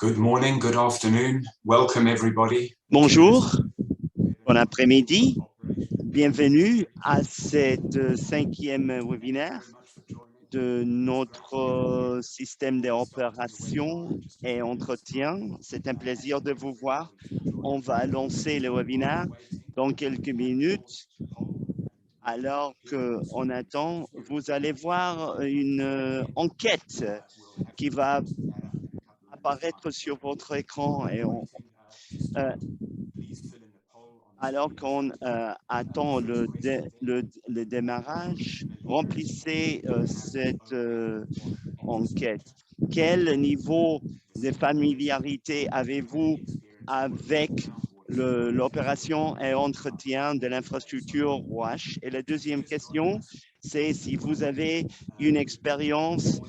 Good morning, good afternoon. Welcome everybody. Bonjour, bon après-midi. Bienvenue à cette cinquième webinaire de notre système d'opération et entretien. C'est un plaisir de vous voir. On va lancer le webinaire dans quelques minutes. Alors qu'on attend, vous allez voir une enquête qui va apparaître sur votre écran et alors qu'on attend le démarrage, remplissez cette enquête. Quel niveau de familiarité avez-vous avec l'opération et entretien de l'infrastructure WASH? Et la deuxième question, c'est si vous avez une expérience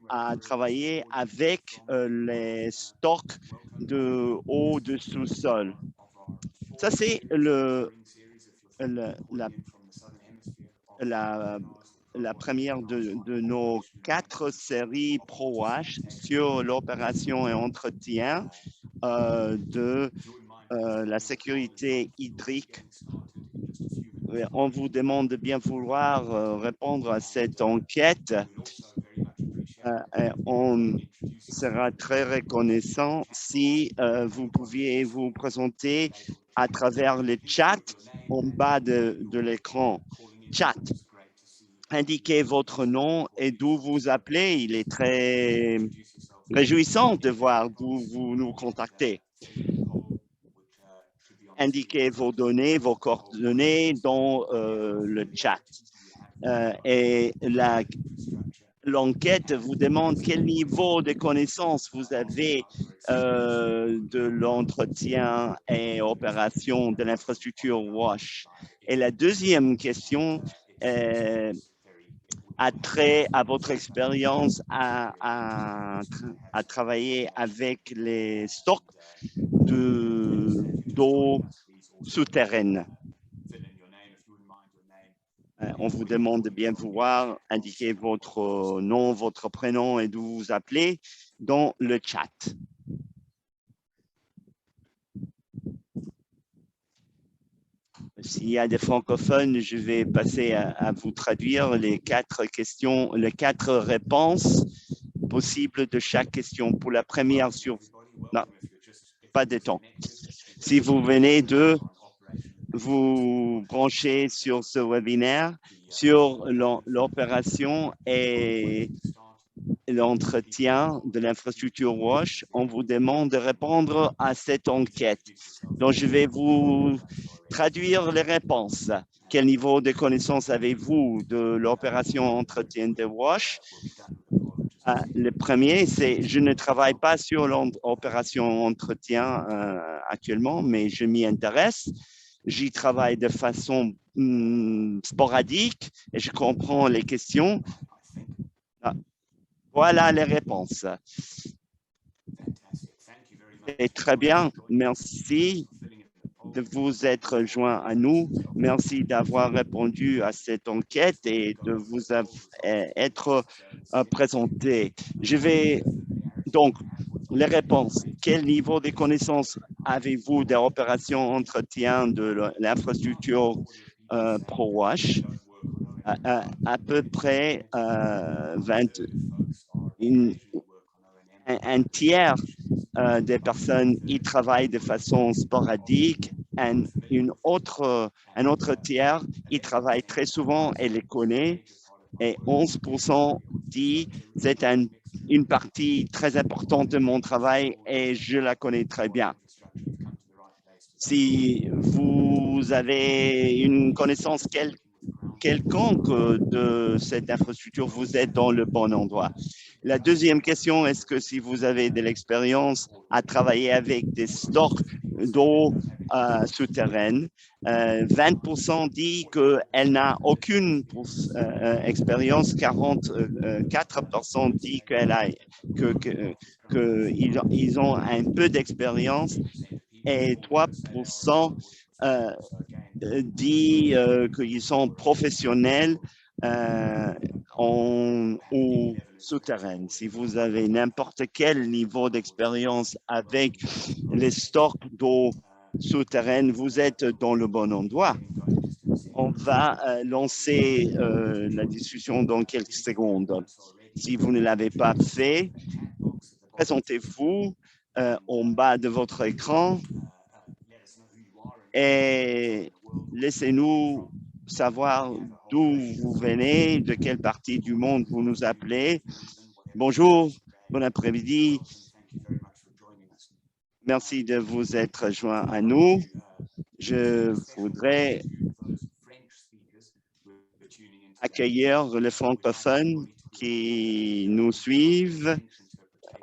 à travailler avec les stocks de eau de sous-sol. Ça, c'est la première de nos 4 séries ProWash sur l'opération et entretien de la sécurité hydrique. On vous demande de bien vouloir répondre à cette enquête. On sera très reconnaissant si vous pouviez vous présenter à travers le chat en bas de l'écran. Chat, indiquez votre nom et d'où vous appelez. Il est très réjouissant de voir d'où vous nous contactez. Indiquez vos données, vos coordonnées dans le chat. Et l'enquête vous demande quel niveau de connaissance vous avez de l'entretien et opération de l'infrastructure WASH. Et la deuxième question a trait à votre expérience à travailler avec les stocks d'eau souterraine. On vous demande de bien vouloir indiquer votre nom, votre prénom et d'où vous appelez dans le chat. S'il y a des francophones, je vais passer à vous traduire les 4 questions, les 4 réponses possibles de chaque question. Pour la première sur... Non, pas de temps. Si vous venez de vous brancher sur ce webinaire, sur l'opération et l'entretien de l'infrastructure WASH, on vous demande de répondre à cette enquête. Donc, je vais vous traduire les réponses. Quel niveau de connaissance avez-vous de l'opération entretien de WASH? Le premier, c'est je ne travaille pas sur l'opération entretien actuellement, mais je m'y intéresse. J'y travaille de façon sporadique et je comprends les questions. Voilà les réponses. Et très bien, merci de vous être joint à nous. Merci d'avoir répondu à cette enquête et de vous être présenté. Je vais donc les réponses. Quel niveau de connaissance avez-vous des opérations entretien de l'infrastructure ProWash? À peu près un tiers des personnes y travaillent de façon sporadique. Un autre tiers y travaille très souvent et les connaît. Et 11% dit c'est une partie très importante de mon travail et je la connais très bien. Si vous avez une connaissance quelconque de cette infrastructure, vous êtes dans le bon endroit. La deuxième question, est-ce que si vous avez de l'expérience à travailler avec des stocks d'eau souterraine, 20% dit qu'elle n'a aucune expérience, 44% dit qu'ils ont un peu d'expérience et 3% dit qu'ils sont professionnels ou souterraines. Si vous avez n'importe quel niveau d'expérience avec les stocks d'eau souterraine, vous êtes dans le bon endroit. On va lancer la discussion dans quelques secondes. Si vous ne l'avez pas fait, présentez-vous en bas de votre écran et laissez-nous savoir d'où vous venez, de quelle partie du monde vous nous appelez. Bonjour, bon après-midi. Merci de vous être joint à nous. Je voudrais accueillir les francophones qui nous suivent.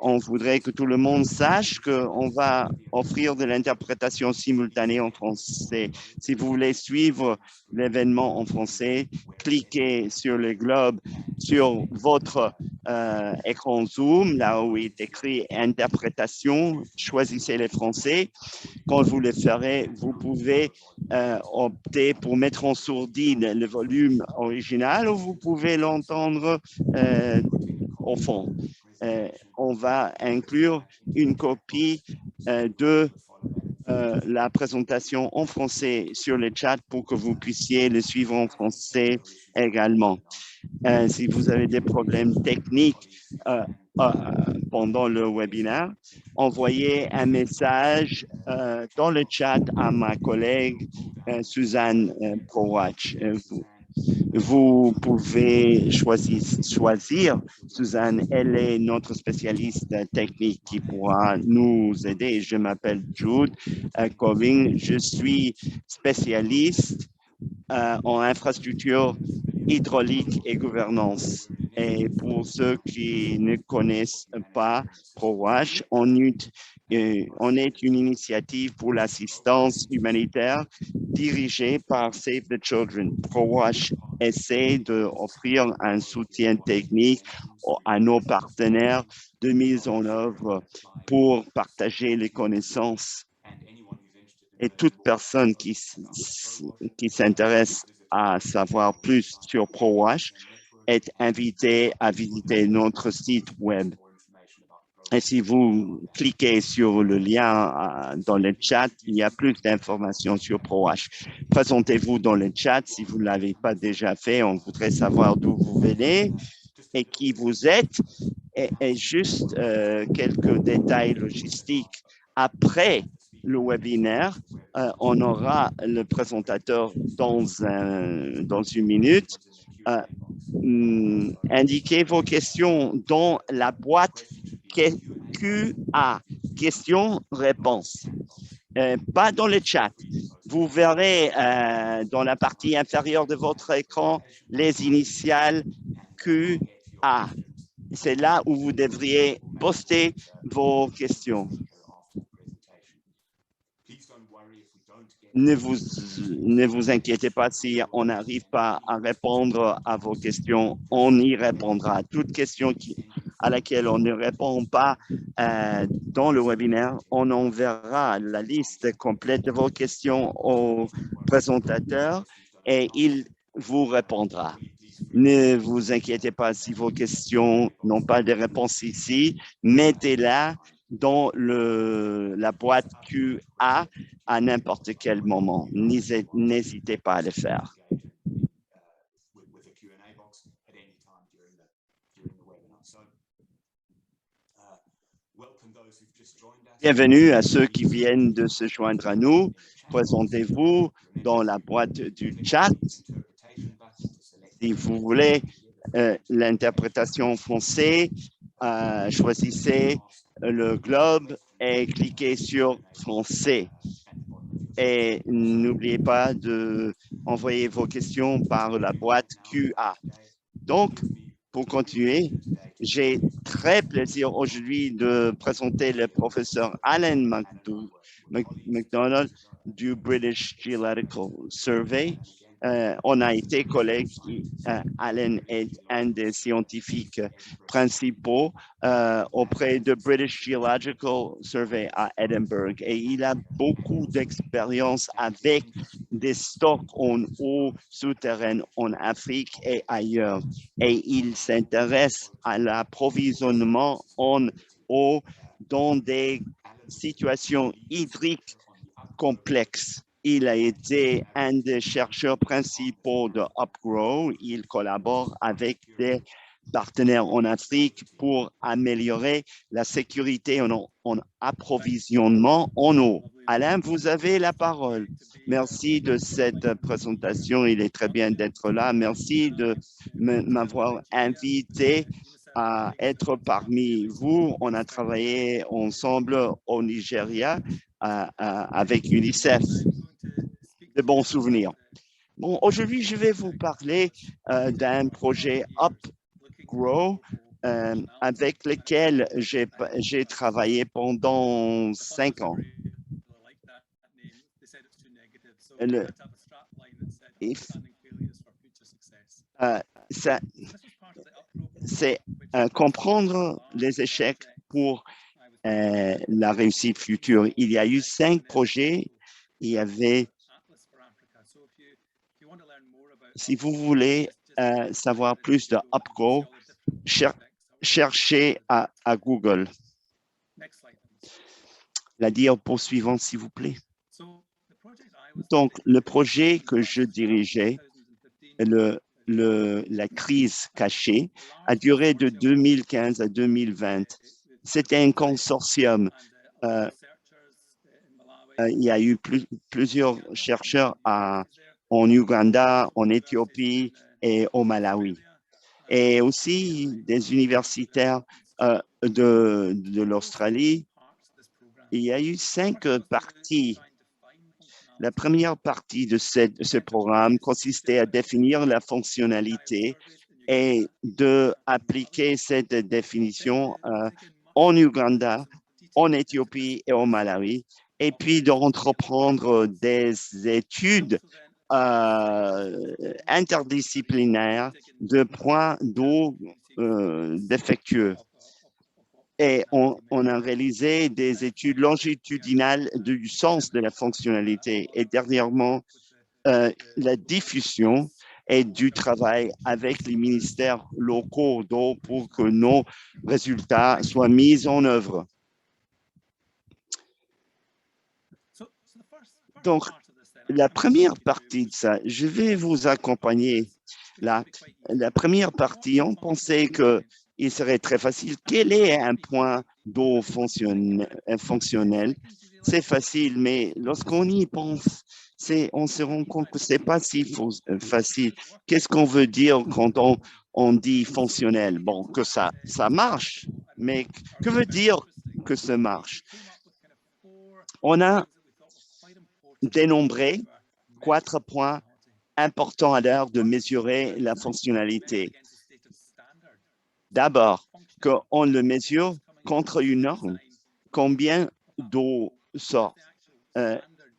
On voudrait que tout le monde sache qu'on va offrir de l'interprétation simultanée en français. Si vous voulez suivre l'événement en français, cliquez sur le globe sur votre écran Zoom, là où il est écrit interprétation, choisissez les français. Quand vous le ferez, vous pouvez opter pour mettre en sourdine le volume original ou vous pouvez l'entendre au fond. On va inclure une copie de la présentation en français sur le chat pour que vous puissiez le suivre en français également. Si vous avez des problèmes techniques pendant le webinaire, envoyez un message dans le chat à ma collègue Suzanne Prowatch. Vous pouvez choisir, Suzanne, elle est notre spécialiste technique qui pourra nous aider. Je m'appelle Jude Coving, je suis spécialiste en infrastructure hydraulique et gouvernance. Et pour ceux qui ne connaissent pas ProWash, on est une initiative pour l'assistance humanitaire dirigée par Save the Children. ProWash essaie d'offrir un soutien technique à nos partenaires de mise en œuvre pour partager les connaissances. Et toute personne qui s'intéresse à savoir plus sur ProWash est invitée à visiter notre site web. Et si vous cliquez sur le lien dans le chat, il y a plus d'informations sur ProWash. Présentez-vous dans le chat si vous ne l'avez pas déjà fait. On voudrait savoir d'où vous venez et qui vous êtes. Et juste quelques détails logistiques. Après le webinaire, on aura le présentateur dans une minute. Indiquez vos questions dans la boîte QA, questions-réponses. Pas dans le chat. Vous verrez dans la partie inférieure de votre écran les initiales QA. C'est là où vous devriez poster vos questions. Ne vous inquiétez pas si on n'arrive pas à répondre à vos questions, on y répondra. Toute question à laquelle on ne répond pas dans le webinaire, on enverra la liste complète de vos questions au présentateur et il vous répondra. Ne vous inquiétez pas si vos questions n'ont pas de réponse ici, mettez-la dans la boîte QA à n'importe quel moment. N'hésitez pas à le faire. Bienvenue à ceux qui viennent de se joindre à nous. Présentez-vous dans la boîte du chat. Si vous voulez l'interprétation française, choisissez le globe et cliquez sur français. Et n'oubliez pas d'envoyer vos questions par la boîte QA. Donc, pour continuer, j'ai très plaisir aujourd'hui de présenter le professeur Alan McDonald du British Geological Survey. On a été collègues. Alan est un des scientifiques principaux auprès de British Geological Survey à Edinburgh et il a beaucoup d'expérience avec des stocks en eau souterraine en Afrique et ailleurs. Et il s'intéresse à l'approvisionnement en eau dans des situations hydriques complexes. Il a été un des chercheurs principaux de UpGrow. Il collabore avec des partenaires en Afrique pour améliorer la sécurité en approvisionnement en eau. Alain, vous avez la parole. Merci de cette présentation. Il est très bien d'être là. Merci de m'avoir invité à être parmi vous. On a travaillé ensemble au Nigeria avec UNICEF. De bons souvenirs. Bon, aujourd'hui, je vais vous parler d'un projet UpGrow avec lequel j'ai travaillé pendant 5 ans. C'est comprendre les échecs pour la réussite future. Il y a eu 5 projets. Il y avait, si vous voulez savoir plus de UpGrow, cherchez à Google. La diapo suivante, s'il vous plaît. Donc, le projet que je dirigeais, la crise cachée, a duré de 2015 à 2020. C'était un consortium. Il y a eu plusieurs chercheurs en Ouganda, en Éthiopie et au Malawi. Et aussi des universitaires de l'Australie. Il y a eu 5 parties. La première partie de ce programme consistait à définir la fonctionnalité et d'appliquer cette définition en Ouganda, en Éthiopie et au Malawi, et puis d'entreprendre des études interdisciplinaires de points d'eau défectueux. Et on a réalisé des études longitudinales du sens de la fonctionnalité et dernièrement la diffusion et du travail avec les ministères locaux d'eau pour que nos résultats soient mis en œuvre. Donc, la première partie de ça, je vais vous accompagner là. La première partie, on pensait qu'il serait très facile. Quel est un point d'eau fonctionnel? C'est facile, mais lorsqu'on y pense, on se rend compte que ce n'est pas si facile. Qu'est-ce qu'on veut dire quand on dit fonctionnel? Bon, que ça marche, mais que veut dire que ça marche? On a dénombré 4 points importants à l'heure de mesurer la fonctionnalité. D'abord, qu'on le mesure contre une norme. Combien d'eau sort?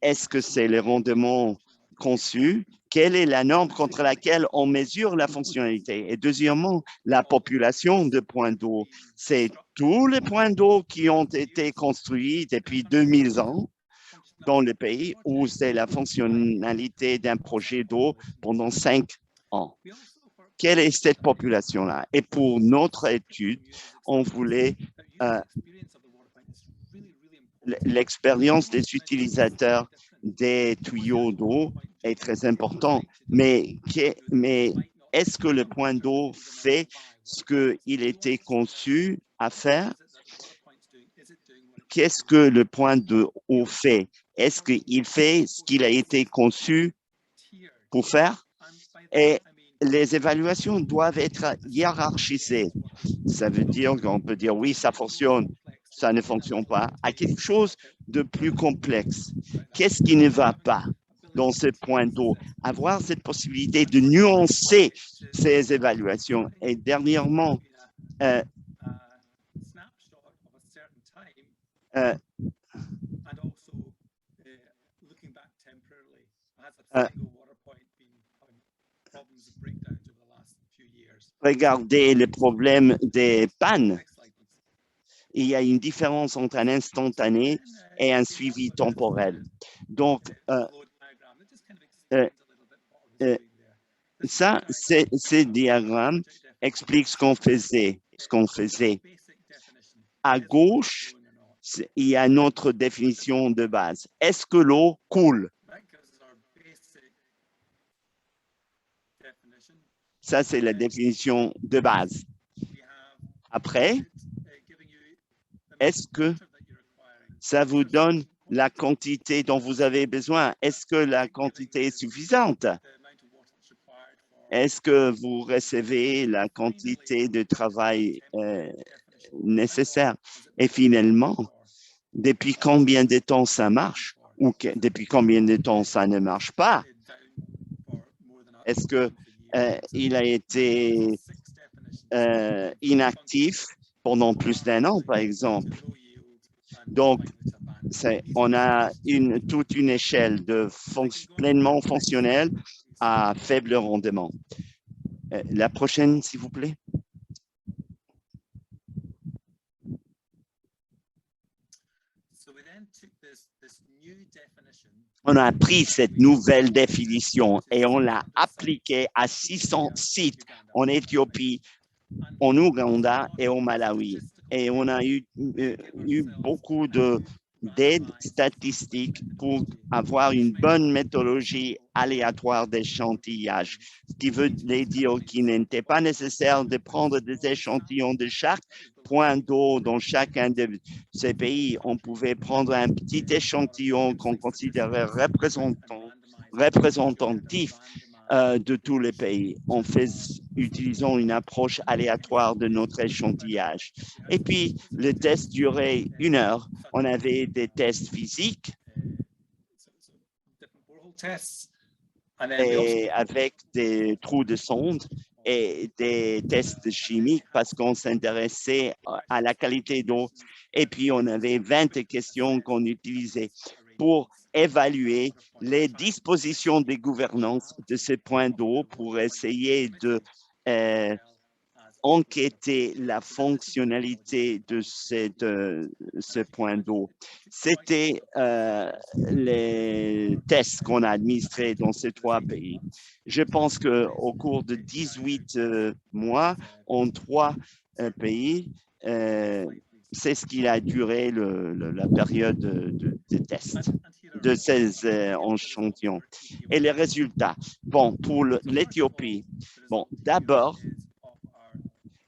Est-ce que c'est le rendement conçu? Quelle est la norme contre laquelle on mesure la fonctionnalité? Et deuxièmement, la population de points d'eau. C'est tous les points d'eau qui ont été construits depuis 2000 ans dans le pays où c'est la fonctionnalité d'un projet d'eau pendant 5 ans. Quelle est cette population-là? Et pour notre étude, on voulait l'expérience des utilisateurs des tuyaux d'eau est très importante, mais est-ce que le point d'eau fait ce qu'il était conçu à faire? Qu'est-ce que le point d'eau fait? Est-ce qu'il fait ce qu'il a été conçu pour faire? Et les évaluations doivent être hiérarchisées. Ça veut dire qu'on peut dire oui, ça fonctionne, ça ne fonctionne pas, à quelque chose de plus complexe. Qu'est-ce qui ne va pas dans ce point d'eau? Avoir cette possibilité de nuancer ces évaluations. Et dernièrement, regardez le problème des pannes. Il y a une différence entre un instantané et un suivi temporel. Donc, ces diagrammes expliquent ce qu'on faisait. À gauche, il y a notre définition de base. Est-ce que l'eau coule? Ça, c'est la définition de base. Après, est-ce que ça vous donne la quantité dont vous avez besoin? Est-ce que la quantité est suffisante? Est-ce que vous recevez la quantité de travail nécessaire? Et finalement, depuis combien de temps ça marche ou depuis combien de temps ça ne marche pas? Est-ce qu'il a été inactif pendant plus d'un an, par exemple? Donc, on a toute une échelle de pleinement fonctionnel à faible rendement. La prochaine, s'il vous plaît. On a pris cette nouvelle définition et on l'a appliquée à 600 sites en Éthiopie, en Ouganda et au Malawi. Et on a eu beaucoup d'aide statistique pour avoir une bonne méthodologie aléatoire d'échantillage, ce qui veut dire qu'il n'était pas nécessaire de prendre des échantillons de chaque point d'eau dans chacun de ces pays. On pouvait prendre un petit échantillon qu'on considérait représentatif de tous les pays, utilisant une approche aléatoire de notre échantillage. Et puis, le test durait 1 heure. On avait des tests physiques et avec des trous de sonde et des tests chimiques parce qu'on s'intéressait à la qualité d'eau. Et puis, on avait 20 questions qu'on utilisait pour évaluer les dispositions de gouvernance de ces points d'eau pour essayer de enquêter la fonctionnalité de ce point d'eau. C'était les tests qu'on a administrés dans ces 3 pays. Je pense qu'au cours de 18 mois, en 3 pays, c'est ce qu'il a duré la période de test de ces échantillons. Et les résultats, bon, pour l'Éthiopie, bon, d'abord,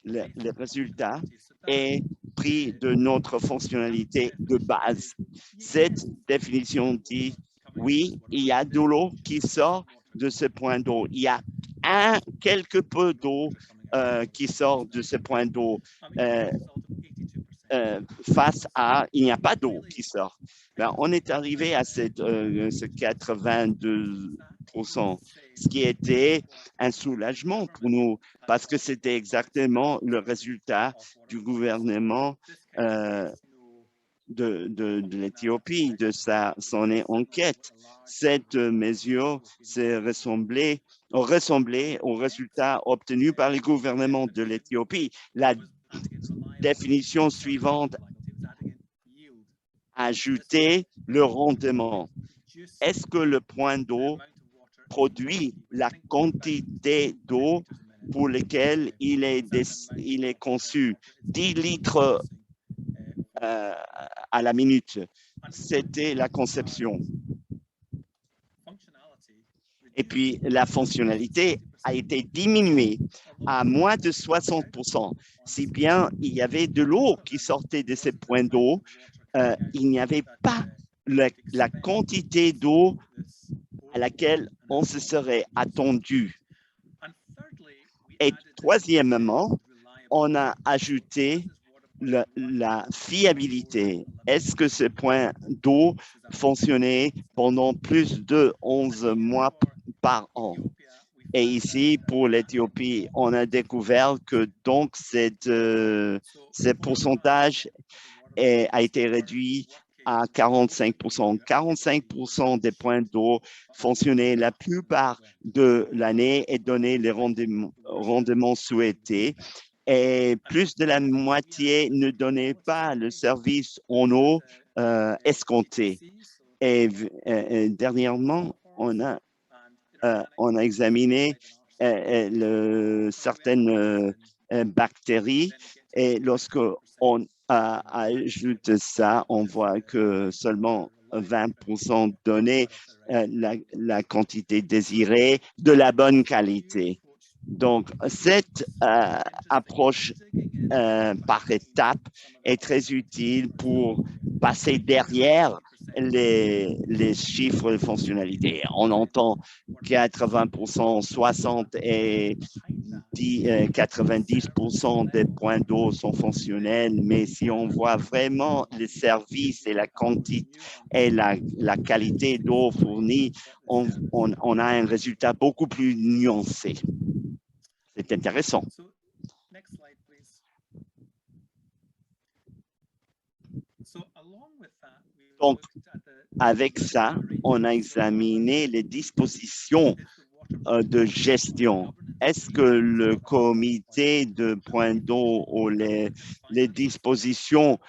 le résultat est pris de notre fonctionnalité de base. Cette définition dit, oui, il y a de l'eau qui sort de ce point d'eau. Il y a quelque peu d'eau qui sort de ce point d'eau. Face à il n'y a pas d'eau qui sort. Ben, on est arrivé à ce 82%, ce qui était un soulagement pour nous parce que c'était exactement le résultat du gouvernement de l'Éthiopie, de son enquête. Cette mesure ressemblait au résultat obtenu par le gouvernement de l'Éthiopie. La définition suivante, ajouter le rendement. Est-ce que le point d'eau produit la quantité d'eau pour laquelle il est conçu? 10 litres à la minute. C'était la conception. Et puis, la fonctionnalité a été diminuée à moins de 60%. Si bien il y avait de l'eau qui sortait de ces points d'eau, il n'y avait pas la quantité d'eau à laquelle on se serait attendu. Et troisièmement, on a ajouté la fiabilité. Est-ce que ce point d'eau fonctionnait pendant plus de 11 mois par an? Et ici, pour l'Éthiopie, on a découvert que donc ce pourcentage a été réduit à 45%. 45% des points d'eau fonctionnaient la plupart de l'année et donnaient les rendements souhaités. Et plus de la moitié ne donnait pas le service en eau escompté. Et dernièrement, on a examiné certaines bactéries et lorsque on ajoute ça, on voit que seulement 20% donnaient la quantité désirée de la bonne qualité. Donc, cette approche par étapes est très utile pour passer derrière les chiffres de fonctionnalité. On entend 80%, 60% et 90% des points d'eau sont fonctionnels, mais si on voit vraiment les services et la quantité et la qualité d'eau fournie, on a un résultat beaucoup plus nuancé. C'est intéressant. Donc, avec ça, on a examiné les dispositions de gestion. Est-ce que le comité de points d'eau ou les dispositions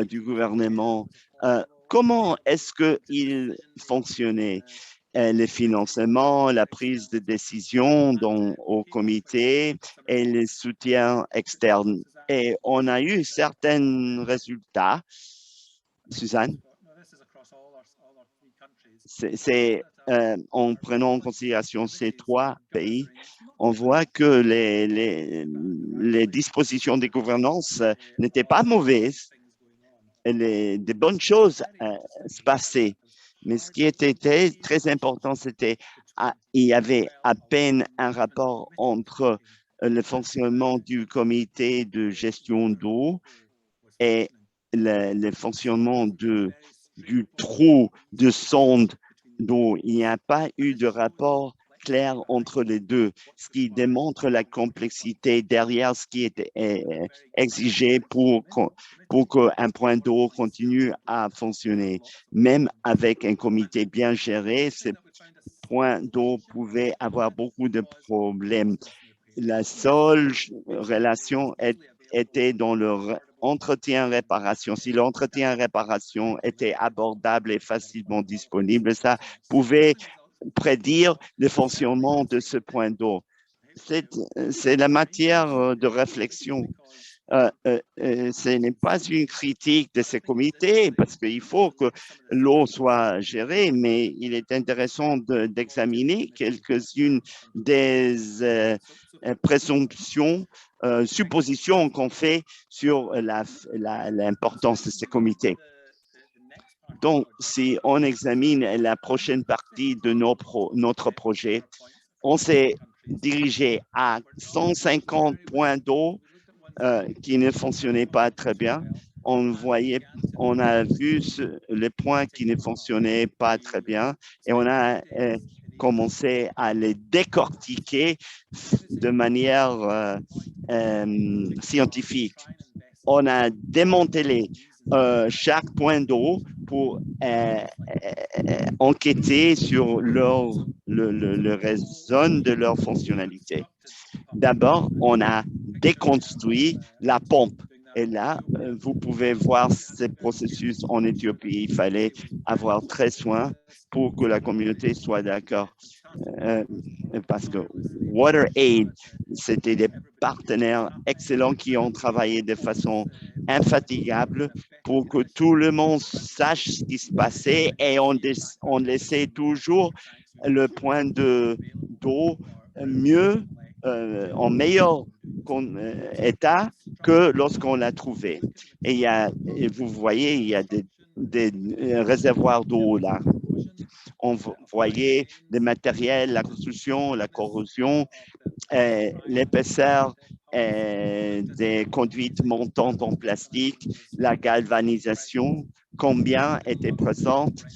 du gouvernement, comment est-ce qu'il fonctionnait? Les financements, la prise de décision au comité et les soutiens externes. Et on a eu certains résultats. Suzanne, en prenant en considération ces trois pays, on voit que les dispositions des gouvernances n'étaient pas mauvaises. Des bonnes choses se passaient. Mais ce qui était très important, c'était il y avait à peine un rapport entre le fonctionnement du comité de gestion d'eau et le fonctionnement du trou de sonde d'eau. Il n'y a pas eu de rapport clair entre les deux, ce qui démontre la complexité derrière ce qui était exigé pour qu'un point d'eau continue à fonctionner. Même avec un comité bien géré, ces points d'eau pouvaient avoir beaucoup de problèmes. La seule relation était dans le entretien-réparation. Si l'entretien-réparation était abordable et facilement disponible, ça pouvait prédire le fonctionnement de ce point d'eau. C'est la matière de réflexion. Ce n'est pas une critique de ces comités parce qu'il faut que l'eau soit gérée, mais il est intéressant d'examiner quelques-unes des présomptions, suppositions qu'on fait sur l'importance de ces comités. Donc, si on examine la prochaine partie de notre projet, on s'est dirigé à 150 points d'eau qui ne fonctionnaient pas très bien. On a vu les points qui ne fonctionnaient pas très bien et on a commencé à les décortiquer de manière scientifique. On a démantelé chaque point d'eau pour enquêter sur le raison de leur fonctionnalité. D'abord, on a déconstruit la pompe. Et là, vous pouvez voir ce processus en Éthiopie. Il fallait avoir très soin pour que la communauté soit d'accord. Parce que WaterAid, c'était des partenaires excellents qui ont travaillé de façon infatigable pour que tout le monde sache ce qui se passait et on laissait toujours le point d'eau mieux, en meilleur état que lorsqu'on l'a trouvé. Et vous voyez, il y a des réservoirs d'eau là. On voyait les matériels, la construction, la corrosion, l'épaisseur des conduites montantes en plastique, la galvanisation, combien était présente.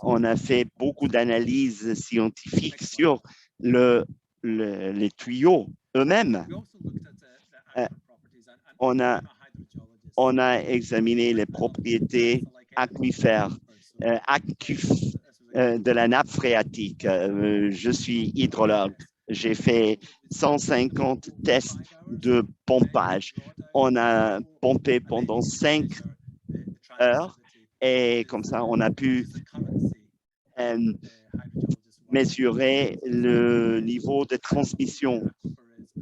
On a fait beaucoup d'analyses scientifiques sur les tuyaux eux-mêmes. On a examiné les propriétés aquifères, de la nappe phréatique. Je suis hydrologue. J'ai fait 150 tests de pompage. On a pompé pendant 5 heures et comme ça, on a pu mesurer le niveau de transmission.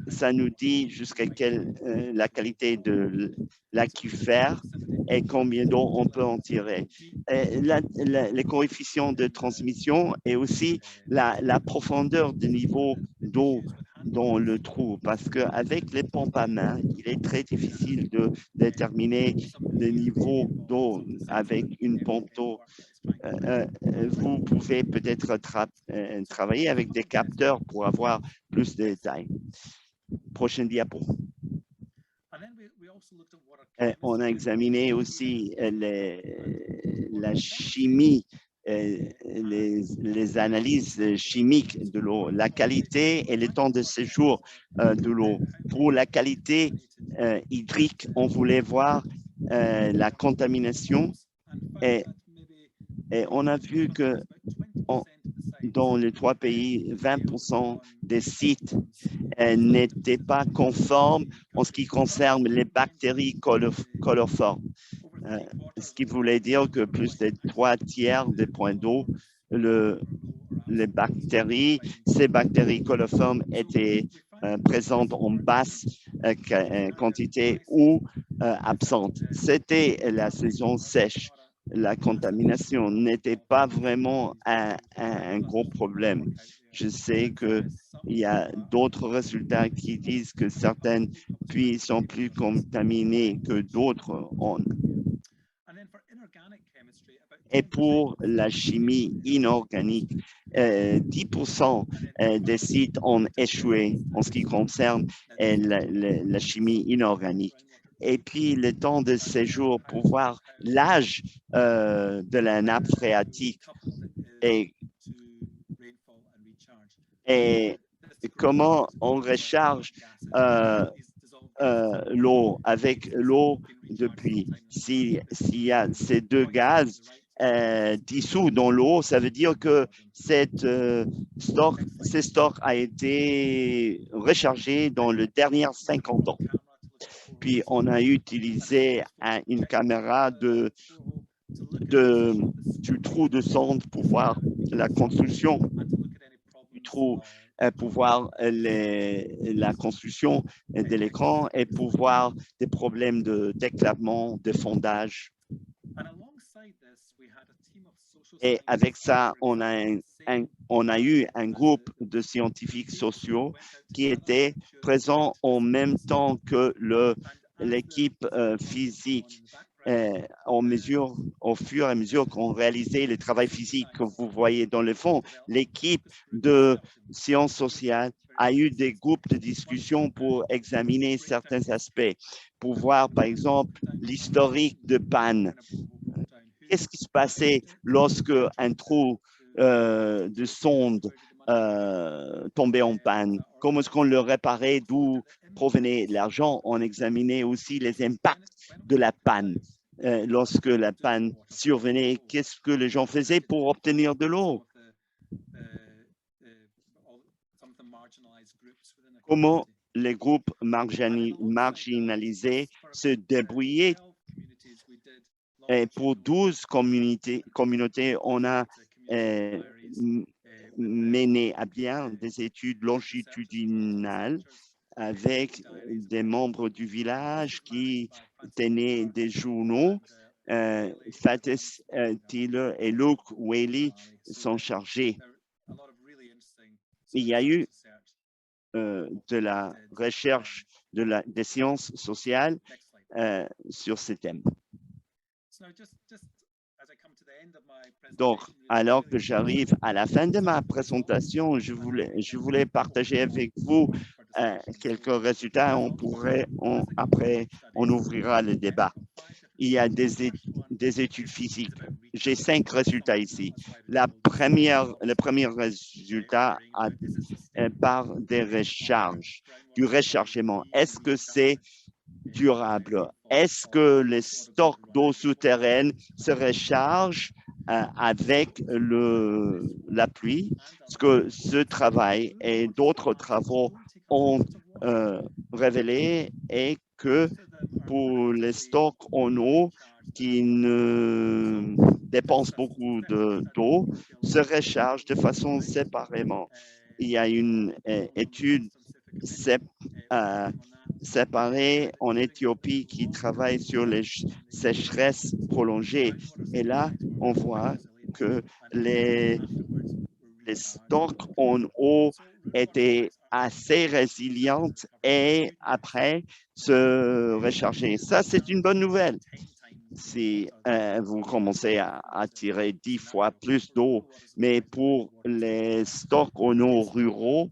Ça nous dit jusqu'à quelle la qualité de l'aquifère et combien d'eau on peut en tirer. Les coefficients de transmission et aussi la profondeur du niveau d'eau dans le trou, parce qu'avec les pompes à main, il est très difficile de déterminer le niveau d'eau avec une pompe d'eau. Vous pouvez peut-être travailler avec des capteurs pour avoir plus de détails. Prochaine diapo. On a examiné aussi la chimie, les analyses chimiques de l'eau, la qualité et le temps de séjour de l'eau. Pour la qualité hydrique, on voulait voir la contamination et on a vu que dans les 3 pays, 20% des sites n'étaient pas conformes en ce qui concerne les bactéries coliformes. Ce qui voulait dire que plus de 3 tiers des points d'eau, ces bactéries coliformes étaient présentes en basse quantité ou absentes. C'était la saison sèche. La contamination n'était pas vraiment un gros problème. Je sais qu'il y a d'autres résultats qui disent que certaines puits sont plus contaminés que d'autres. Et pour la chimie inorganique, 10% des sites ont échoué en ce qui concerne la chimie inorganique. Et puis, le temps de séjour pour voir l'âge de la nappe phréatique et comment on recharge l'eau avec l'eau de pluie. S'il y a ces 2 gaz dissous dans l'eau, ça veut dire que ce stock a été rechargé dans les dernières 50 ans. Puis, on a utilisé une caméra du trou de sonde pour voir la construction du trou, pour voir la construction de l'écran et pour voir des problèmes d'éclavement, de fondage. Et avec ça, on a eu un groupe de scientifiques sociaux qui étaient présents en même temps que l'équipe physique. Au fur et à mesure qu'on réalisait le travail physique que vous voyez dans le fond, l'équipe de sciences sociales a eu des groupes de discussion pour examiner certains aspects, pour voir par exemple l'historique de panne. Qu'est-ce qui se passait lorsque un trou de sonde tombait en panne? Comment est-ce qu'on le réparait? D'où provenait l'argent? On examinait aussi les impacts de la panne. Lorsque la panne survenait, qu'est-ce que les gens faisaient pour obtenir de l'eau? Comment les groupes marginalisés se débrouillaient? Et pour 12 communautés, on a mené à bien des études longitudinales avec des membres du village qui tenaient des journaux. Fatis Taylor et Luke Whaley sont chargés. Il y a eu de la recherche des sciences sociales sur ce thème. Donc, alors que j'arrive à la fin de ma présentation, je voulais partager avec vous quelques résultats. Après, on ouvrira le débat. Il y a des études physiques. J'ai 5 résultats ici. Le premier résultat par des recharges, du rechargement. Est-ce que c'est durable. Est-ce que les stocks d'eau souterraine se rechargent avec la pluie? Ce que ce travail et d'autres travaux ont révélé est que pour les stocks en eau qui ne dépensent beaucoup d'eau, se rechargent de façon séparément. Il y a une étude séparée en Éthiopie qui travaille sur les sécheresses prolongées. Et là, on voit que les stocks en eau étaient assez résilientes et après se recharger. Ça, c'est une bonne nouvelle. Si vous commencez à tirer 10 fois plus d'eau, mais pour les stocks en eau ruraux,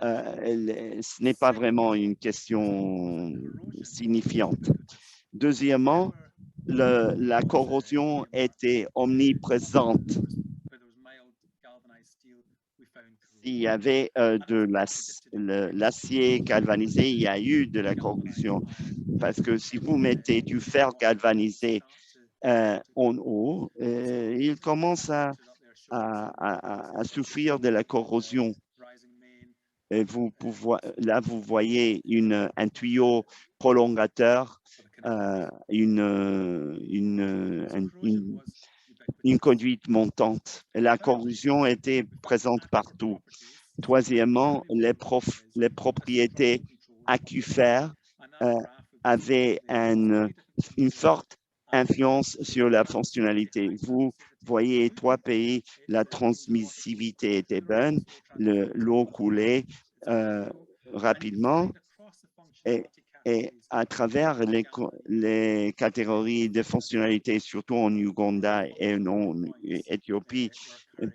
ce n'est pas vraiment une question signifiante. Deuxièmement, la corrosion était omniprésente. S'il y avait de l'acier galvanisé, il y a eu de la corrosion. Parce que si vous mettez du fer galvanisé en eau, il commence à souffrir de la corrosion. Et là, vous voyez un tuyau prolongateur, une conduite montante. La corrosion était présente partout. Troisièmement, les propriétés aquifères avaient une forte influence sur la fonctionnalité. Vous voyez 3 pays, la transmissivité était bonne, l'eau coulait rapidement et à travers les catégories de fonctionnalité, surtout en Ouganda et en Éthiopie,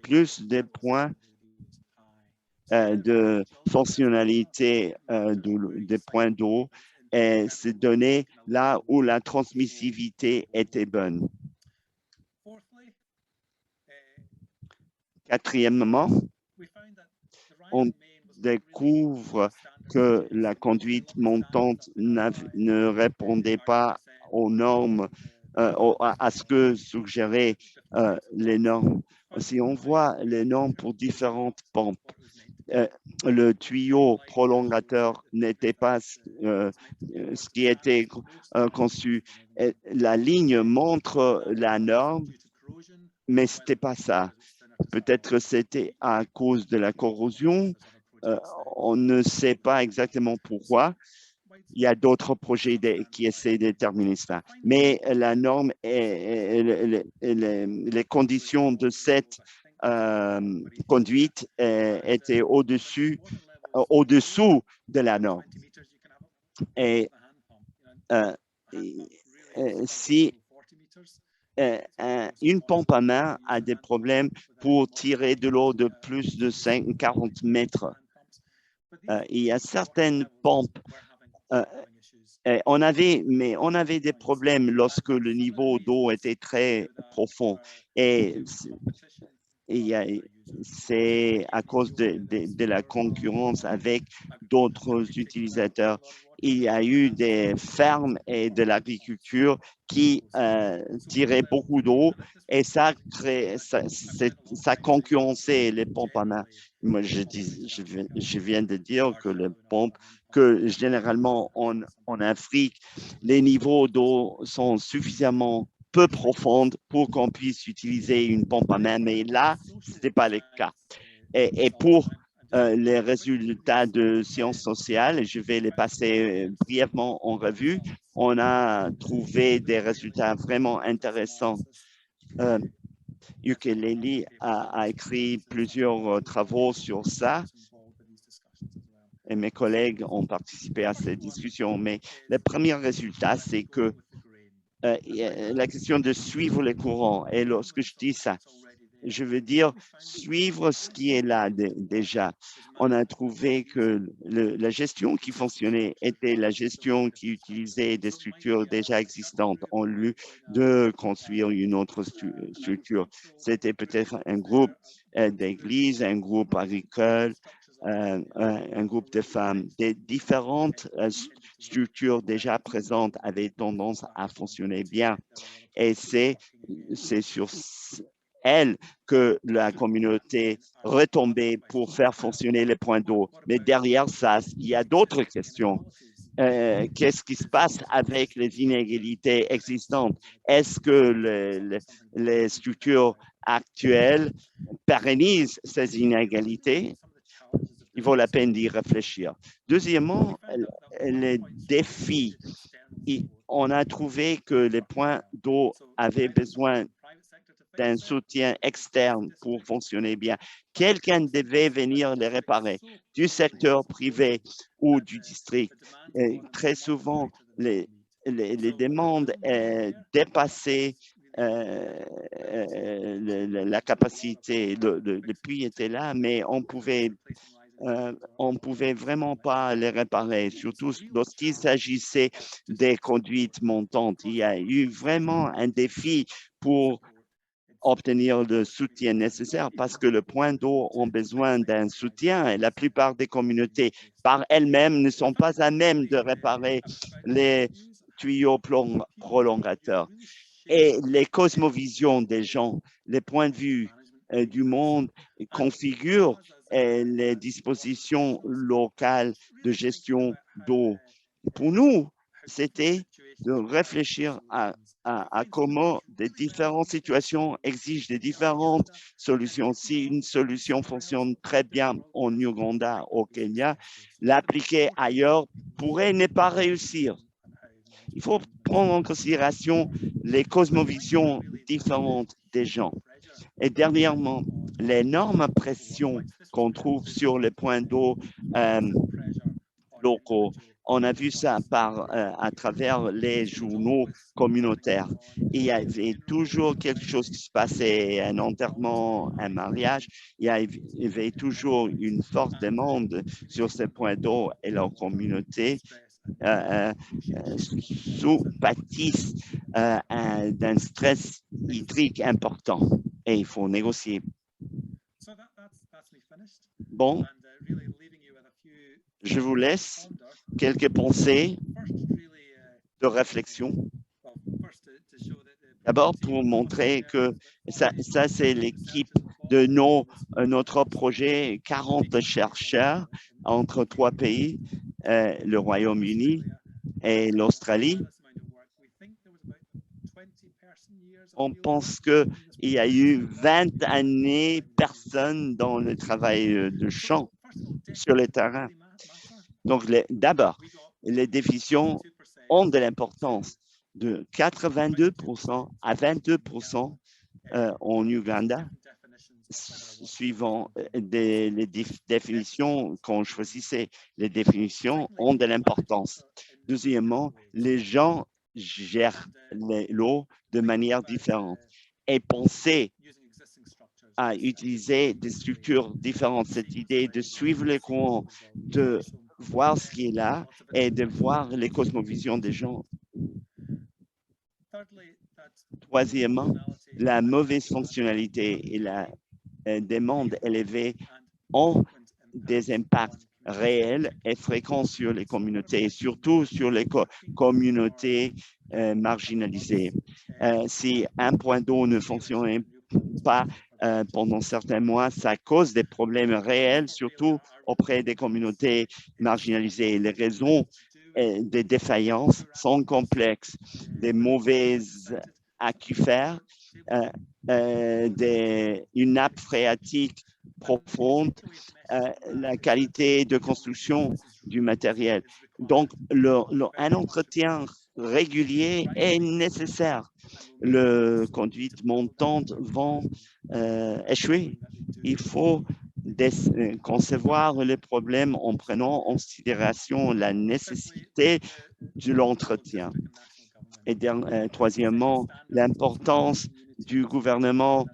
plus de points de fonctionnalité des points d'eau et se donner là où la transmissivité était bonne. Quatrièmement, on découvre que la conduite montante ne répondait pas aux normes, à ce que suggéraient les normes. Si on voit les normes pour différentes pompes, le tuyau prolongateur n'était pas ce qui était conçu. La ligne montre la norme, mais ce n'était pas ça. Peut-être c'était à cause de la corrosion. On ne sait pas exactement pourquoi. Il y a d'autres projets qui essaient de déterminer ça. Mais la norme et les conditions de cette conduite étaient au-dessous de la norme. Et si une pompe à main a des problèmes pour tirer de l'eau de plus de 40 mètres, il y a certaines pompes. On avait des problèmes lorsque le niveau d'eau était très profond. Et c'est à cause de la concurrence avec d'autres utilisateurs. Il y a eu des fermes et de l'agriculture qui tiraient beaucoup d'eau et ça concurrençait les pompes à main. Moi, je viens de dire que les pompes, que généralement en Afrique, les niveaux d'eau sont suffisamment peu profonde pour qu'on puisse utiliser une pompe à main, mais là, ce n'était pas le cas. Et pour les résultats de sciences sociales, je vais les passer brièvement en revue. On a trouvé des résultats vraiment intéressants. Ukulele a écrit plusieurs travaux sur ça et mes collègues ont participé à cette discussion. Mais le premier résultat, c'est que la question de suivre les courants. Et lorsque je dis ça, je veux dire suivre ce qui est là déjà. On a trouvé que la gestion qui fonctionnait était la gestion qui utilisait des structures déjà existantes en lieu de construire une autre structure. C'était peut-être un groupe d'église, un groupe agricole un groupe de femmes. Des différentes structures déjà présentes avaient tendance à fonctionner bien. Et c'est sur elles que la communauté retombait pour faire fonctionner les points d'eau. Mais derrière ça, il y a d'autres questions. Qu'est-ce qui se passe avec les inégalités existantes? Est-ce que les structures actuelles pérennisent ces inégalités? Il vaut la peine d'y réfléchir. Deuxièmement, les défis. On a trouvé que les points d'eau avaient besoin d'un soutien externe pour fonctionner bien. Quelqu'un devait venir les réparer, du secteur privé ou du district. Et très souvent, les demandes dépassaient la capacité. Le puits était là, mais on pouvait vraiment pas les réparer, surtout lorsqu'il s'agissait des conduites montantes. Il y a eu vraiment un défi pour obtenir le soutien nécessaire parce que les points d'eau ont besoin d'un soutien et la plupart des communautés par elles-mêmes ne sont pas à même de réparer les tuyaux prolongateurs. Et les cosmovisions des gens, les points de vue du monde configurent les dispositions locales de gestion d'eau. Pour nous, c'était de réfléchir à comment des différentes situations exigent des différentes solutions. Si une solution fonctionne très bien en Ouganda, au Kenya, l'appliquer ailleurs pourrait ne pas réussir. Il faut prendre en considération les cosmovisions différentes des gens. Et dernièrement, l'énorme pression qu'on trouve sur les points d'eau locaux. On a vu ça à travers les journaux communautaires. Il y avait toujours quelque chose qui se passait, un enterrement, un mariage. Il y avait toujours une forte demande sur ces points d'eau et leur communauté pâtissent d'un stress hydrique important et il faut négocier. Bon, je vous laisse quelques pensées de réflexion. D'abord, pour montrer que ça c'est l'équipe de notre projet, 40 chercheurs entre 3 pays, le Royaume-Uni et l'Australie. On pense qu'il y a eu 20 années personne dans le travail de champ sur le terrain. Donc, d'abord, les définitions ont de l'importance de 82% à 22% en Ouganda, suivant les définitions qu'on choisissait. Les définitions ont de l'importance. Deuxièmement, les gens gèrent l'eau de manière différente et penser à utiliser des structures différentes. Cette idée de suivre les courants, de voir ce qui est là et de voir les cosmovisions des gens. Troisièmement, la mauvaise fonctionnalité et la demande élevée ont des impacts réels et fréquents sur les communautés, et surtout sur les communautés marginalisées. Si un point d'eau ne fonctionne pas pendant certains mois, ça cause des problèmes réels, surtout auprès des communautés marginalisées. Les raisons des défaillances sont complexes, des mauvaises aquifères, une nappe phréatique profonde, la qualité de construction du matériel. Donc, un entretien régulier est nécessaire. Les conduites montantes vont échouer. Il faut concevoir les problèmes en prenant en considération la nécessité de l'entretien. Et troisièmement, l'importance du gouvernement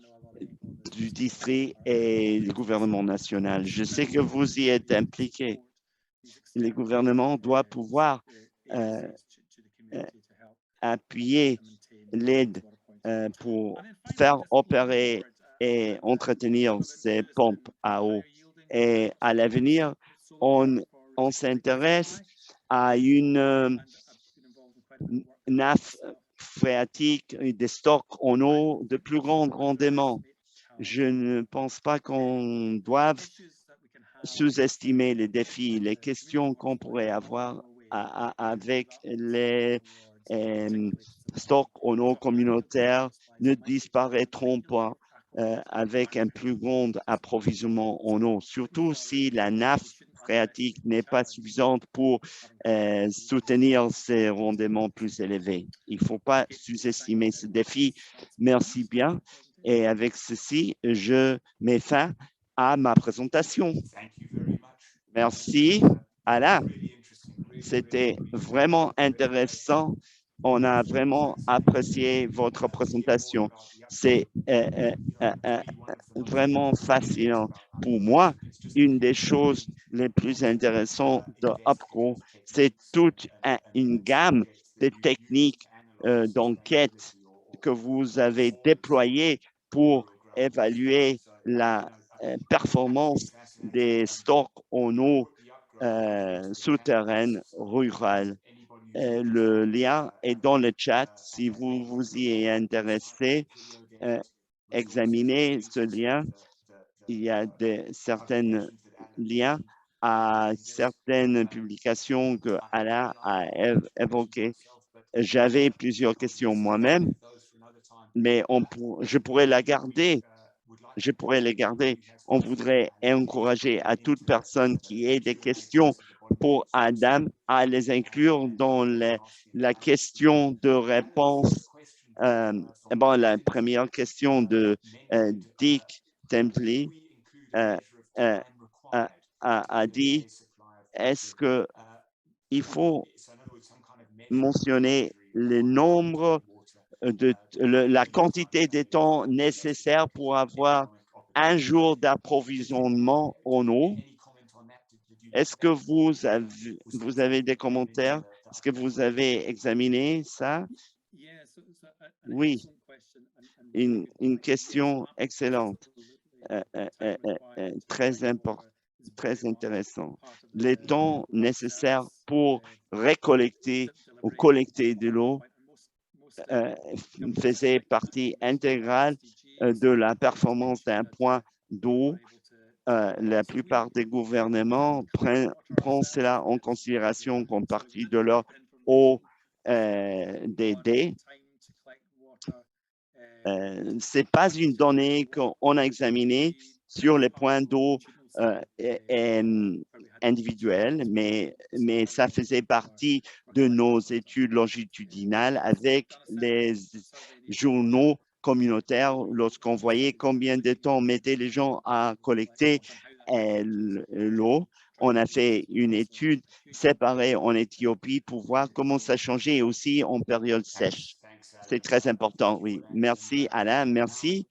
du district et du gouvernement national. Je sais que vous y êtes impliqués. Le gouvernement doit pouvoir appuyer l'aide pour faire opérer et entretenir ces pompes à eau. Et à l'avenir, on s'intéresse à une nappe phréatique et des stocks en eau de plus grand rendement. Je ne pense pas qu'on doive sous-estimer les défis, les questions qu'on pourrait avoir avec les stocks en eau communautaires ne disparaîtront pas avec un plus grand approvisionnement en eau, surtout si la nappe phréatique n'est pas suffisante pour soutenir ces rendements plus élevés. Il ne faut pas sous-estimer ce défi. Merci bien. Et avec ceci, je mets fin à ma présentation. Merci, Alain. C'était vraiment intéressant. On a vraiment apprécié votre présentation. C'est vraiment fascinant. Pour moi, une des choses les plus intéressantes de UpGo, c'est toute une gamme de techniques d'enquête que vous avez déployées pour évaluer la performance des stocks en eau souterraine rurale. Le lien est dans le chat. Si vous vous y êtes intéressé, examinez ce lien. Il y a certains liens à certaines publications que Alain a évoquées. J'avais plusieurs questions moi-même, mais je pourrais la garder. Je pourrais les garder. On voudrait encourager à toute personne qui ait des questions pour Adam à les inclure dans la question de réponse. La première question de Dick Templey a dit, est-ce qu'il faut mentionner le nombre la quantité de temps nécessaire pour avoir un jour d'approvisionnement en eau? Est-ce que vous avez des commentaires? Est-ce que vous avez examiné ça? Oui, une question excellente, très importante, très intéressant. Le temps nécessaire pour récolter ou collecter de l'eau faisait partie intégrale de la performance d'un point d'eau. La plupart des gouvernements prennent cela en considération comme partie de leur ODD. Ce n'est pas une donnée qu'on a examinée sur les points d'eau individuels, mais ça faisait partie de nos études longitudinales avec les journaux communautaires lorsqu'on voyait combien de temps mettaient les gens à collecter l'eau. On a fait une étude séparée en Éthiopie pour voir comment ça changeait aussi en période sèche. C'est très important, oui. Merci, Alain, merci.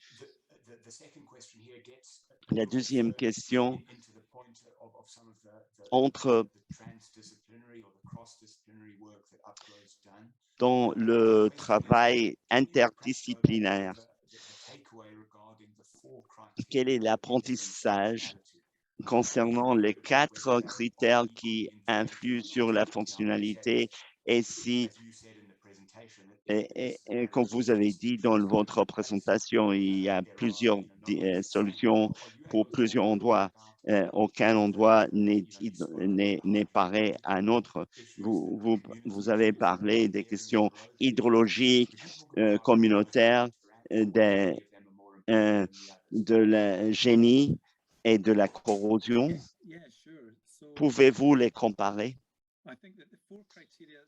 La deuxième question entre dans le travail interdisciplinaire. Quel est l'apprentissage concernant les 4 critères qui influent sur la fonctionnalité et si, comme vous avez dit dans votre présentation, il y a plusieurs solutions pour plusieurs endroits. Aucun endroit n'est pareil à un autre. Vous avez parlé des questions hydrologiques, communautaires, de la génie et de la corrosion. Pouvez-vous les comparer?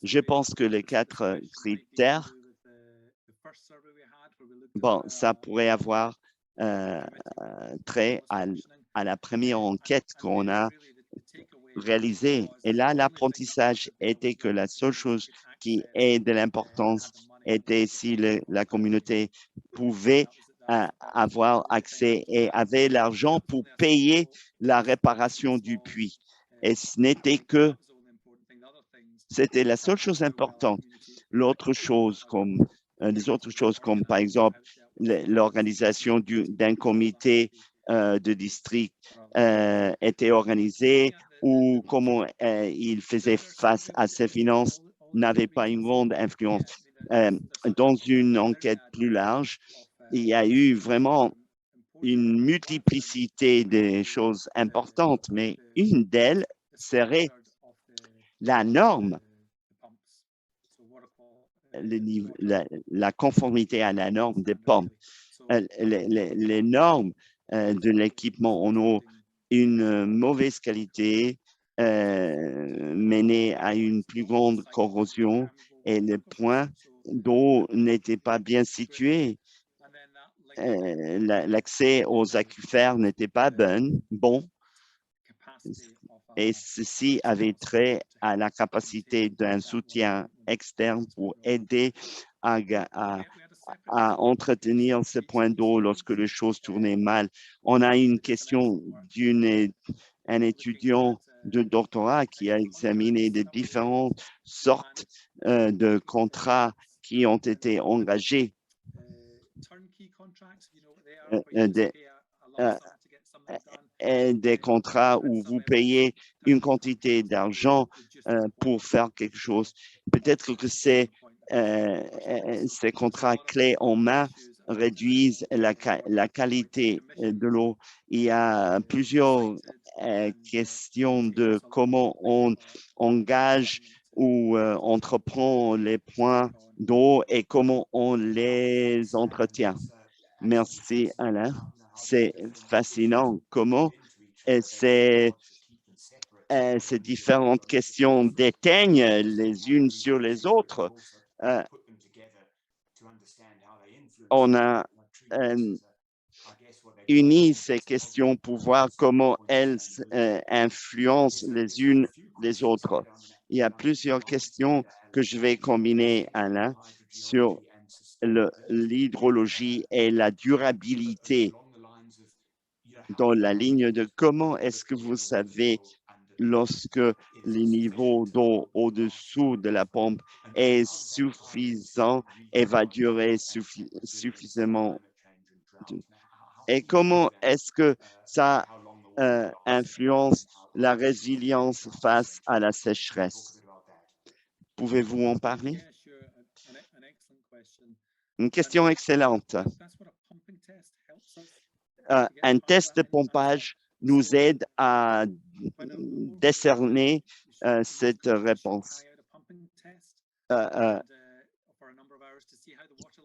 Je pense que les 4 critères, ça pourrait avoir trait à la première enquête qu'on a réalisée. Et là, l'apprentissage était que la seule chose qui est de l'importance était si la communauté pouvait avoir accès et avait l'argent pour payer la réparation du puits. Et ce n'était que, c'était la seule chose importante. Les autres choses comme par exemple l'organisation d'un comité de district était organisé ou comment il faisait face à ses finances n'avait pas une grande influence. Dans une enquête plus large, il y a eu vraiment une multiplicité de choses importantes, mais une d'elles serait la norme, la conformité à la norme des pompes. Les normes de l'équipement ont une mauvaise qualité menée à une plus grande corrosion et les points d'eau n'étaient pas bien situés. L'accès aux aquifères n'était pas bon et ceci avait trait à la capacité d'un soutien externe pour aider à entretenir ce point d'eau lorsque les choses tournaient mal. On a une question d'un étudiant de doctorat qui a examiné de différentes sortes de contrats qui ont été engagés. Des contrats où vous payez une quantité d'argent pour faire quelque chose. Peut-être que ces contrats clés en main réduisent la qualité de l'eau. Il y a plusieurs questions de comment on engage ou entreprend les points d'eau et comment on les entretient. Merci, Alain. C'est fascinant comment ces différentes questions déteignent les unes sur les autres. On a uni ces questions pour voir comment elles influencent les unes les autres. Il y a plusieurs questions que je vais combiner, Alain, sur l'hydrologie et la durabilité dans la ligne de comment est-ce que vous savez lorsque les niveaux d'eau au-dessous de la pompe est suffisant et va durer suffisamment. Et comment est-ce que ça influence la résilience face à la sécheresse? Pouvez-vous en parler? Une question excellente. Un test de pompage nous aide à décerner cette réponse.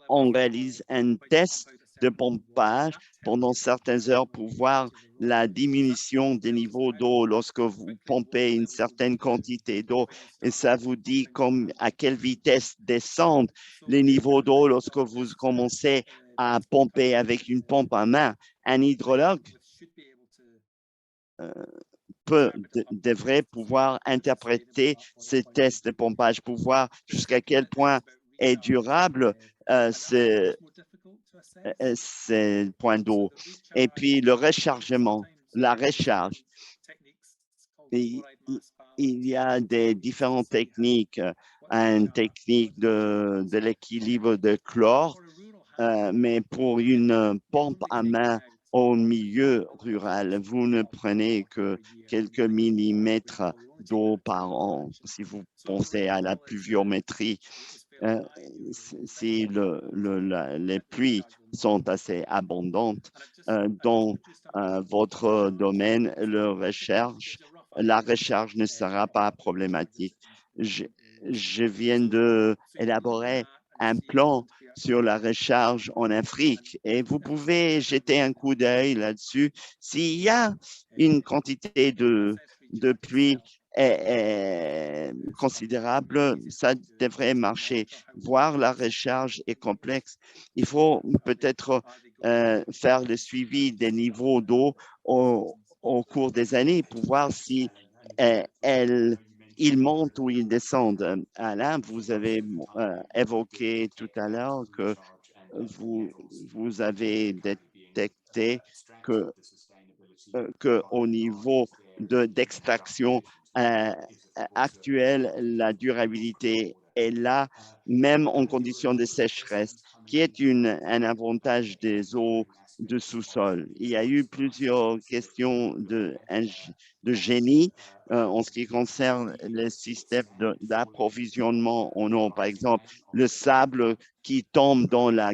On réalise un test de pompage pendant certaines heures pour voir la diminution des niveaux d'eau lorsque vous pompez une certaine quantité d'eau et ça vous dit à quelle vitesse descendent les niveaux d'eau lorsque vous commencez à pomper avec une pompe à main. Un hydrologue devrait pouvoir interpréter ces tests de pompage pour voir jusqu'à quel point est durable ce point d'eau. Et puis le rechargement, la recharge. Il y a des différentes techniques. Une technique de l'équilibre de chlore, mais pour une pompe à main au milieu rural, vous ne prenez que quelques millimètres d'eau par an. Si vous pensez à la pluviométrie, si les pluies sont assez abondantes dans votre domaine, la recherche ne sera pas problématique. Je viens d'élaborer un plan sur la recharge en Afrique et vous pouvez jeter un coup d'œil là-dessus. S'il y a une quantité de pluie considérable, ça devrait marcher. Voir la recharge est complexe. Il faut peut-être faire le suivi des niveaux d'eau au cours des années pour voir si ils montent ou ils descendent. Alain, vous avez évoqué tout à l'heure que vous avez détecté qu'au niveau d'extraction actuelle, la durabilité est là, même en conditions de sécheresse, qui est un avantage des eaux de sous-sol. Il y a eu plusieurs questions de génie en ce qui concerne les systèmes d'approvisionnement en eau. Par exemple, le sable qui tombe dans la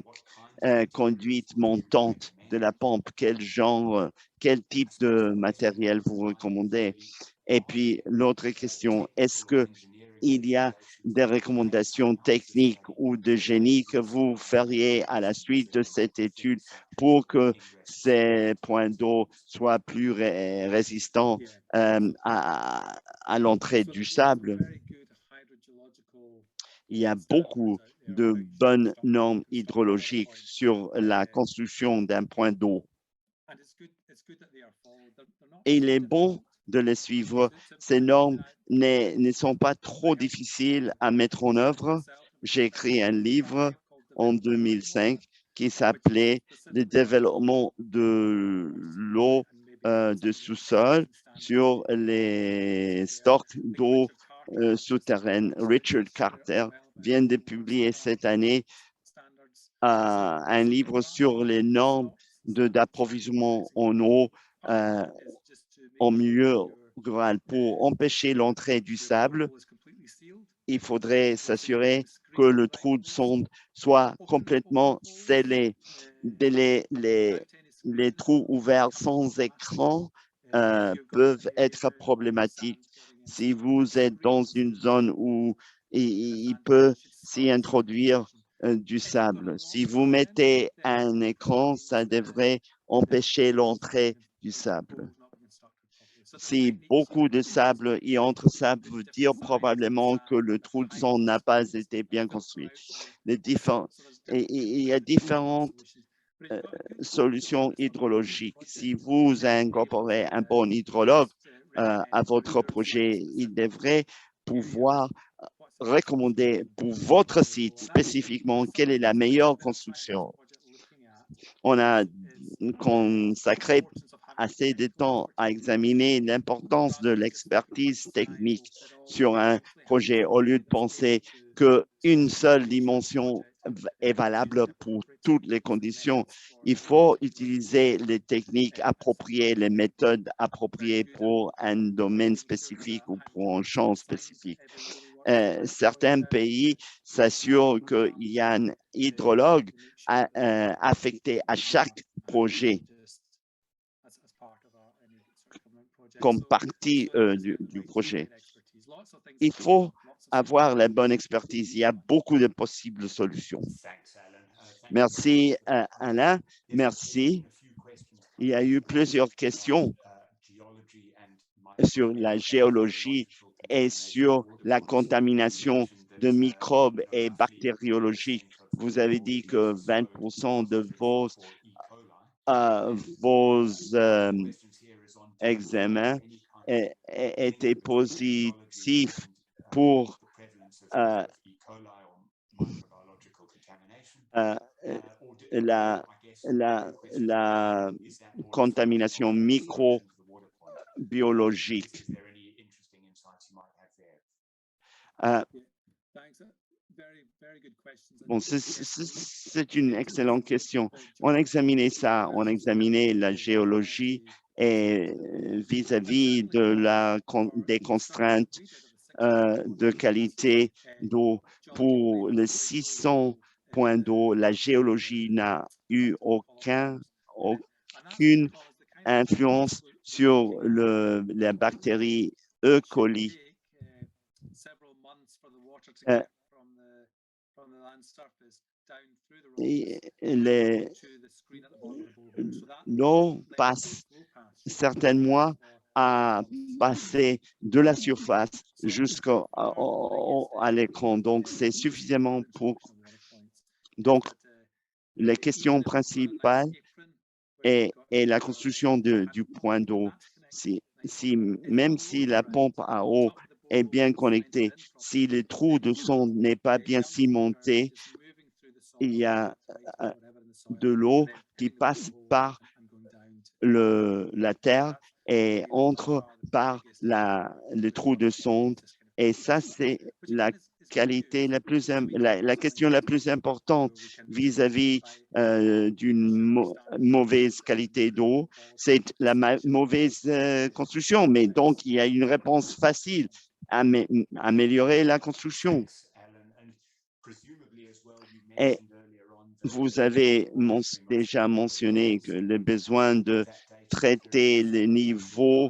conduite montante de la pompe, quel type de matériel vous recommandez? Et puis, l'autre question, est-ce qu'il y a des recommandations techniques ou de génie que vous feriez à la suite de cette étude pour que ces points d'eau soient plus résistants à l'entrée du sable? Il y a beaucoup de bonnes normes hydrologiques sur la construction d'un point d'eau. Et il est bon de les suivre. Ces normes ne sont pas trop difficiles à mettre en œuvre. J'ai écrit un livre en 2005 qui s'appelait « Le développement de l'eau de sous-sol sur les stocks d'eau souterraine ». Richard Carter vient de publier cette année un livre sur les normes d'approvisionnement en eau en milieu rural. Pour empêcher l'entrée du sable, il faudrait s'assurer que le trou de sonde soit complètement scellé. Les trous ouverts sans écran peuvent être problématiques. Si vous êtes dans une zone où il peut s'y introduire du sable. Si vous mettez un écran, ça devrait empêcher l'entrée du sable. Si beaucoup de sable y entre, ça veut dire probablement que le trou de sonde n'a pas été bien construit. Il y a différentes solutions hydrologiques. Si vous incorporez un bon hydrologue à votre projet, il devrait pouvoir recommander pour votre site spécifiquement quelle est la meilleure construction. On a consacré assez de temps à examiner l'importance de l'expertise technique sur un projet au lieu de penser qu'une seule dimension est valable pour toutes les conditions. Il faut utiliser les techniques appropriées, les méthodes appropriées pour un domaine spécifique ou pour un champ spécifique. Certains pays s'assurent qu'il y a un hydrologue affecté à chaque projet comme partie du projet. Il faut avoir la bonne expertise. Il y a beaucoup de possibles solutions. Merci, Alain. Merci. Il y a eu plusieurs questions sur la géologie et sur la contamination de microbes et bactériologiques. Vous avez dit que 20% de vos examens étaient positifs pour la contamination microbiologique. Bon, c'est une excellente question. On a examiné ça, on a examiné la géologie et vis-à-vis des contraintes de qualité d'eau. Pour les 600 points d'eau, la géologie n'a eu aucune influence sur la bactérie E. coli. L'eau passe certains mois à passer de la surface jusqu'à l'écran. Donc, c'est suffisamment pour... Donc, la question principale est la construction du point d'eau. Même si la pompe à eau est bien connectée, si le trou de sonde n'est pas bien cimenté, il y a de l'eau qui passe par la terre et entre par le trou de sonde. Et ça, c'est la qualité la question la plus importante vis-à-vis d'une mauvaise qualité d'eau, c'est la mauvaise construction. Mais donc, il y a une réponse facile, améliorer la construction. Et vous avez déjà mentionné que le besoin de traiter les niveaux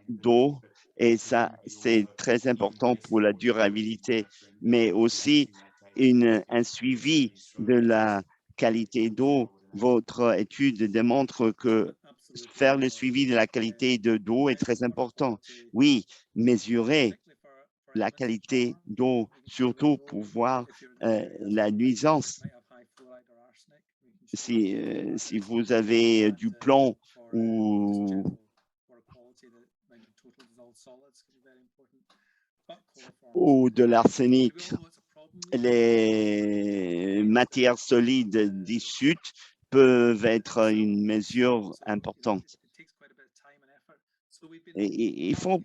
d'eau, et ça, c'est très important pour la durabilité, mais aussi un suivi de la qualité d'eau. Votre étude démontre que faire le suivi de la qualité de l'eau est très important. Oui, mesurer la qualité d'eau, surtout pour voir la nuisance. Si vous avez du plomb ou de l'arsenic, les matières solides dissoutes peuvent être une mesure importante. Et il faut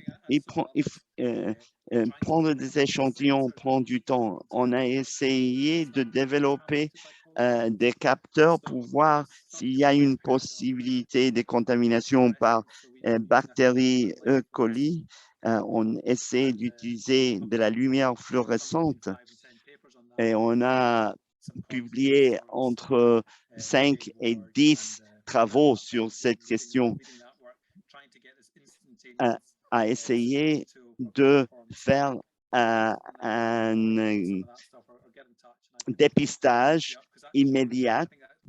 prendre des échantillons, prendre du temps. On a essayé de développer des capteurs pour voir s'il y a une possibilité de contamination par bactéries E. coli. On essaie d'utiliser de la lumière fluorescente et on a publié entre 5 et 10 travaux sur cette question. À essayer de faire un dépistage immédiat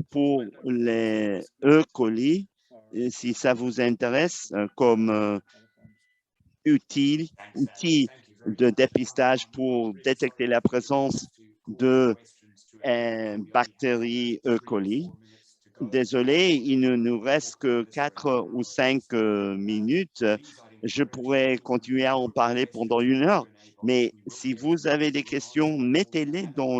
pour les E. coli, si ça vous intéresse, comme outil de dépistage pour détecter la présence de bactéries E. coli. Désolé, il ne nous reste que 4 ou 5 minutes. Je pourrais continuer à en parler pendant 1 heure, mais si vous avez des questions, mettez-les dans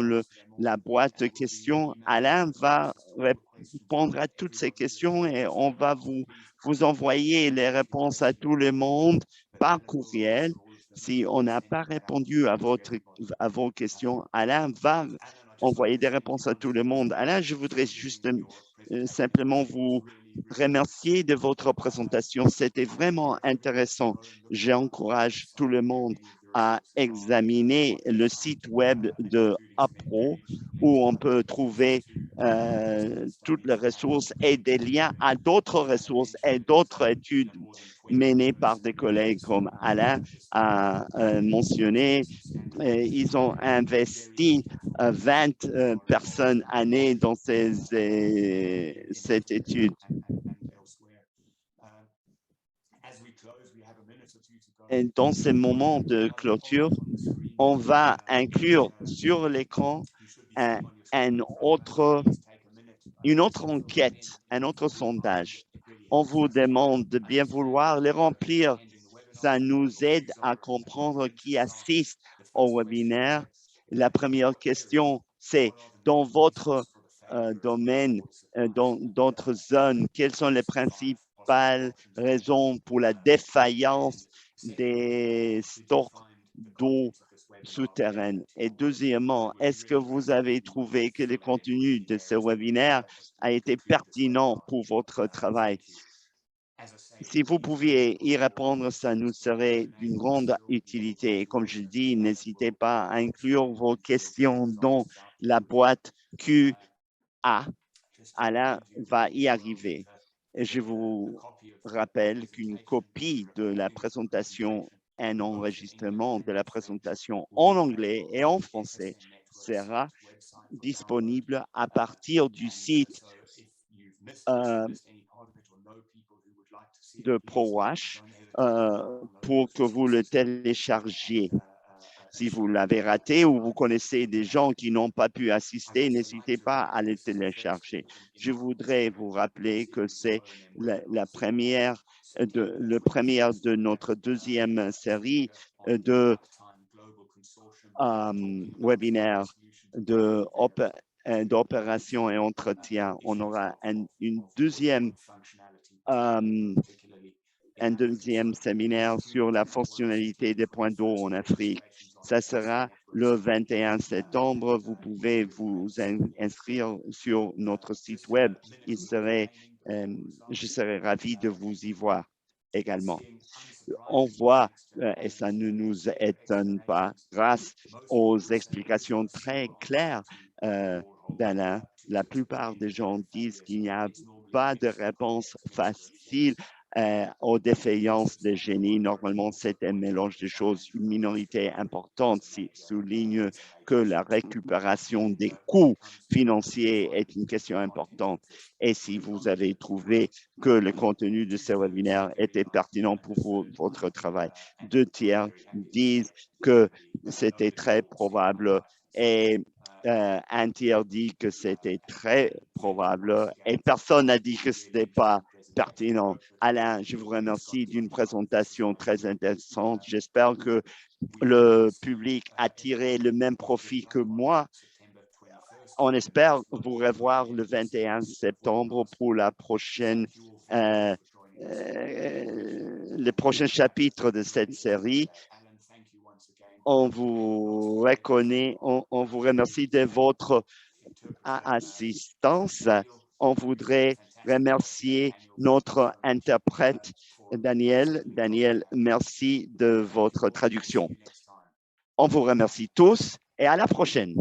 la boîte de questions. Alain va répondre à toutes ces questions et on va vous envoyer les réponses à tout le monde par courriel. Si on n'a pas répondu à vos questions, Alain va envoyer des réponses à tout le monde. Alain, je voudrais juste simplement vous remercier de votre présentation. C'était vraiment intéressant. J'encourage tout le monde à examiner le site web de APRO où on peut trouver toutes les ressources et des liens à d'autres ressources et d'autres études menées par des collègues comme Alain a mentionné. Ils ont investi 20 personnes années dans cette étude. Et dans ces moments de clôture, on va inclure sur l'écran une autre enquête, un autre sondage. On vous demande de bien vouloir les remplir. Ça nous aide à comprendre qui assiste au webinaire. La première question, c'est dans votre domaine, dans d'autres zones, quelles sont les principales raisons pour la défaillance des stocks d'eau souterraine? Et deuxièmement, est-ce que vous avez trouvé que le contenu de ce webinaire a été pertinent pour votre travail? Si vous pouviez y répondre, ça nous serait d'une grande utilité. Et comme je dis, n'hésitez pas à inclure vos questions dans la boîte QA. Alain va y arriver. Et je vous rappelle qu'une copie de la présentation, un enregistrement de la présentation en anglais et en français sera disponible à partir du site de ProWash pour que vous le téléchargiez. Si vous l'avez raté ou vous connaissez des gens qui n'ont pas pu assister, n'hésitez pas à les télécharger. Je voudrais vous rappeler que c'est le premier de notre deuxième série de webinaires d'opération et entretien. On aura une deuxième séminaire sur la fonctionnalité des points d'eau en Afrique. Ça sera le 21 septembre. Vous pouvez vous inscrire sur notre site web. Je serais ravi de vous y voir également. On voit, et ça ne nous étonne pas, grâce aux explications très claires d'Alain, la plupart des gens disent qu'il n'y a pas de réponse facile aux défaillances des génies. Normalement, c'est un mélange de choses. Une minorité importante souligne que la récupération des coûts financiers est une question importante. Et si vous avez trouvé que le contenu de ce webinaire était pertinent pour votre travail, 2 tiers disent que c'était très probable et un tiers dit que c'était très probable et personne n'a dit que ce n'était pas pertinent. Alain, je vous remercie d'une présentation très intéressante. J'espère que le public a tiré le même profit que moi. On espère vous revoir le 21 septembre pour le prochain chapitre de cette série. On vous reconnaît, on vous remercie de votre assistance. On voudrait remercier notre interprète Daniel. Daniel, merci de votre traduction. On vous remercie tous et à la prochaine.